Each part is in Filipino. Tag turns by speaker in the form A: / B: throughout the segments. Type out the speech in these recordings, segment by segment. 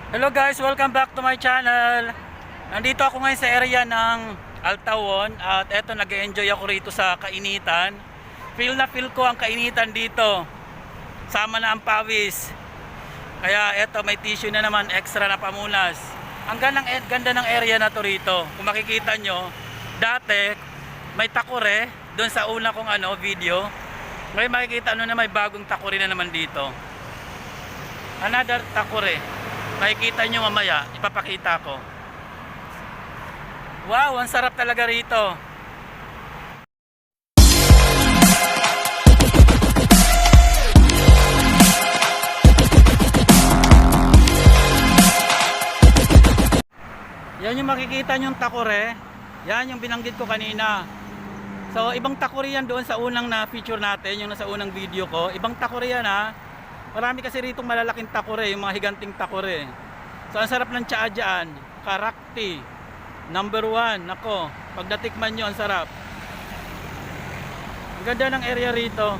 A: Hello guys, welcome back to my channel. Nandito ako ngayon sa area ng Altawon at eto nag-enjoy ako rito sa kainitan. Feel na feel ko ang kainitan dito. Sama na ang pawis. Kaya eto may tissue na naman, extra na pamunas. Ang ganda ng area na to rito. Kung makikita nyo, dati may takure doon sa una kong video. Ngayon makikita na may bagong takure na naman dito. Another takure. Makikita nyo mamaya, ipapakita ko. Wow, ang sarap talaga rito. Yan yung makikita nyo yung takore. Yan yung binanggit ko kanina. So, ibang takore yan doon sa unang na feature natin, yung nasa unang video ko. Ibang takore yan ha. Marami kasi rito malalaking takore, yung mga higanting takore. So ang sarap ng tsaa dyan, Karakti, #1. Nako, pag natikman nyo, ang sarap. Ang ganda ng area rito.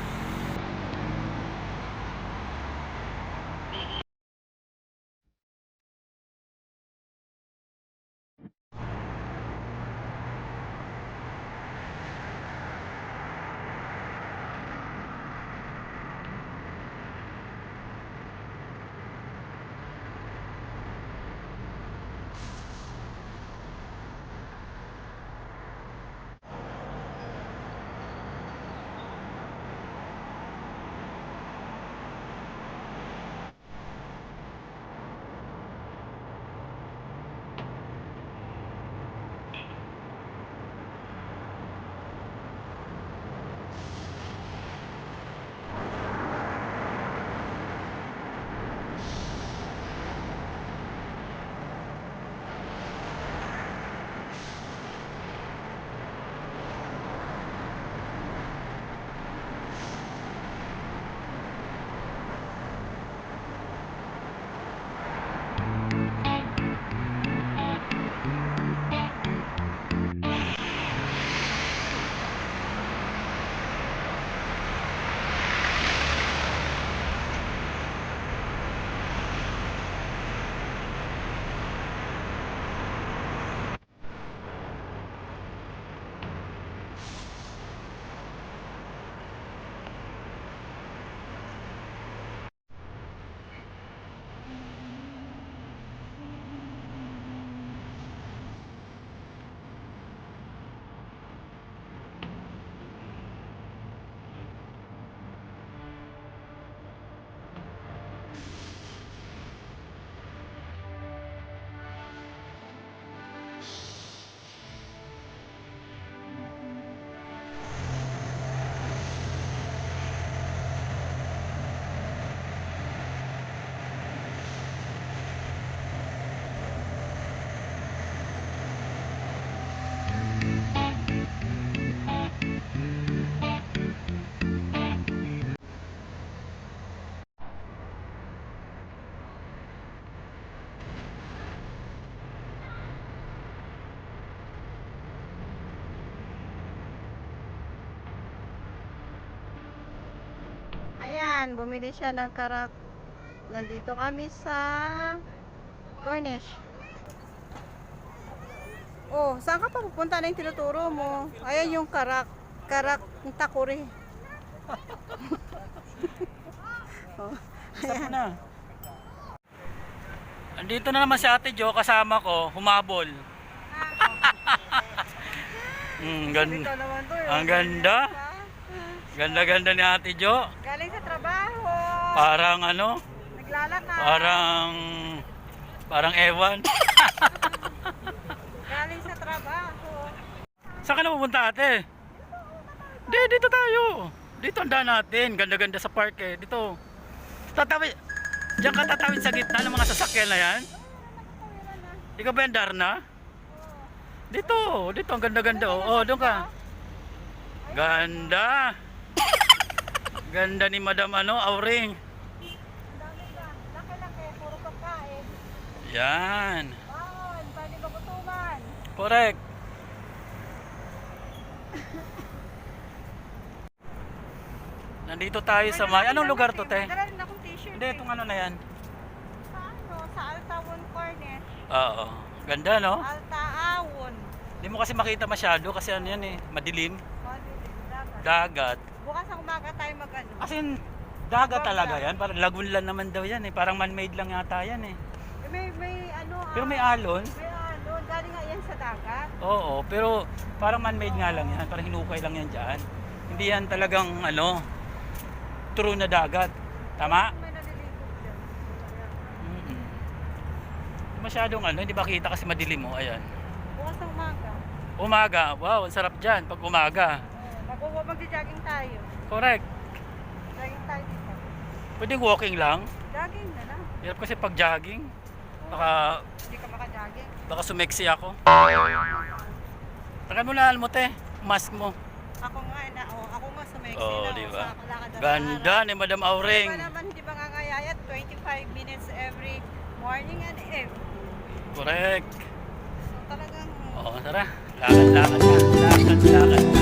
B: Ayan, bumili siya ng karak. Nandito kami sa Cornish. Oh, saan ka pa pupunta na yung tinuturo mo? Ayan yung karak. Karak ng takuri. Oh,
A: Sarap na. Andito na naman si Ate Jo, kasama ko, humabol.
B: Ito naman to,
A: Ang ganda. Ganda-ganda ni Ate Jo.
B: Galing sa trabaho.
A: Parang
B: Naglalakad.
A: parang ewan.
B: Galing sa trabaho.
A: Saan ka na pupunta, Ate? Dito tayo. Dito ang daan natin. Ganda-ganda sa park eh. Dito. Tatawid. Diyan ka tatawid sa gitna ng mga sasakyan na yan. Ikaw ba yan, Darna? Dito. Dito ang ganda-ganda. Oh, doon ka. Ganda. Ganda ni Madam Auring.
B: Laki-laki, puro pagkain.
A: Yan.
B: Bawon, pwede magutuman.
A: Correct. Nandito tayo sa may... Anong lugar to, te?
B: Dala rin akong t-shirt.
A: Hindi, itong ano na yan.
B: Sa Altawon
A: Oo. Ganda, no?
B: Altaawon.
A: Hindi mo kasi makita masyado kasi ano yan eh, madilim.
B: Madilim, dagat.
A: Dagat.
B: Bukas ang umaga tayo mag-ano.
A: As in, dagat talaga yan. Parang lagoon naman daw yan eh. Parang man-made lang yata yan eh.
B: May ano
A: Pero may alon.
B: May ano, galing nga yan sa dagat.
A: Oo, pero parang man-made nga lang yan. Parang hinukay lang yan dyan. Hindi yan talagang ano, true na dagat. Tama?
B: May naliligo dyan.
A: Mm-mm. Masyadong ano, hindi makita kasi madilim mo. Ayan.
B: Bukas ang umaga.
A: Umaga, wow, ang sarap dyan pag umaga.
B: Mag-jogging tayo.
A: Correct.
B: Jogging tayo dito.
A: Pwedeng walking lang.
B: Jogging na lang.
A: Hirap kasi pag jogging. Baka,
B: Hindi ka maka-jogging.
A: baka sumeksi ako. Takan mo na almo te, mask mo.
B: Ako nga, ako nga sumexy
A: Oo,
B: na.
A: di ba?
B: Sa kalakad na
A: Ganda ni Madam
B: araw.
A: Auring.
B: Di ba naman, hindi ba ngangayayat? 25 minutes every morning and evening.
A: Correct.
B: So talagang,
A: Oo, tara. Lakad, lakad na. Lakad, lakad.